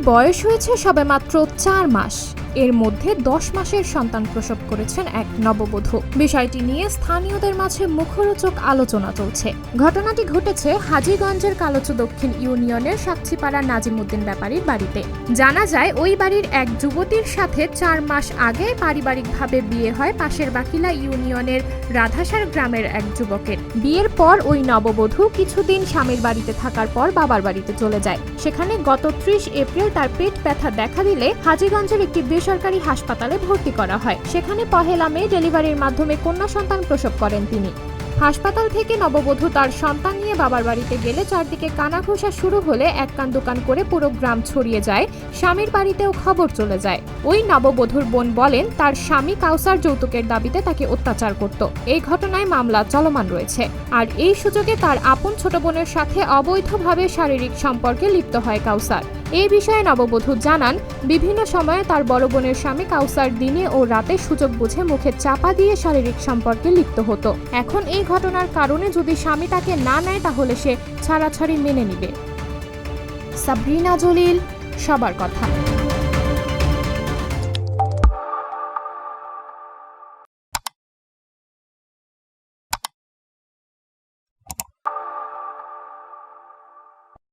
বয়স হয়েছে সবেমাত্র 4 মাস। এর মধ্যে 10 মাসের সন্তান প্রসব করেছেন এক নববধূ। বিষয়টি নিয়ে স্থানীয়দের মাঝে মুখরোচক আলোচনা চলছে। ঘটনাটি ঘটেছে হাজীগঞ্জের কালোচু দক্ষিণ ইউনিয়নের সাকচিপাড়া নাজিমউদ্দিন ব্যাপারীর বাড়িতে। জানা যায়, ওই বাড়ির এক যুবতীর সাথে 4 মাস আগে পারিবারিকভাবে বিয়ে হয় পাশের বাকিলা ইউনিয়নের রাধাসার গ্রামের এক যুবকের। বিয়ের পর ওই নববধূ কিছুদিন স্বামীর বাড়িতে থাকার পর বাবার বাড়িতে চলে যায়। সেখানে গত 30 এপ্রিল তার পেট ব্যথা দেখা দিলে হাজীগঞ্জের একটি বেসরকারি হাসপাতালে ভর্তি করা হয়। সেখানে 1 মে ডেলিভারির মাধ্যমে কন্যা সন্তান প্রসব করেন তিনি। হাসপাতাল থেকে নববধূ তার সন্তান নিয়ে বাবার বাড়িতে গেলে চারদিকে কানাঘুষা শুরু হলে এক কান দোকান করে পুরো গ্রাম ছড়িয়ে যায়। স্বামীর বাড়িতেও খবর চলে যায়। ওই নববধূর বোন বলেন, তার স্বামী কাউসার যৌতুকের দাবিতে তাকে অত্যাচার করত। এই ঘটনায় মামলা চলমান রয়েছে। আর এই সুযোগে তার আপন ছোট বোনের সাথে অবৈধভাবে শারীরিক সম্পর্কে লিপ্ত হয় কাউসার। এই বিষয়ে নববধূ জানান, বিভিন্ন সময়ে তার বড় বোনের স্বামী কাউসার দিনে ও রাতে সুযোগ বুঝে মুখে চাপা দিয়ে শারীরিক সম্পর্কে লিপ্ত হতো। এখন এই ঘটনার কারণে যদি স্বামী তাকে না নেয় তাহলে সে ছাড়াছাড়ি মেনে নিবে। সাবরিনা জলিল, সবার কথা।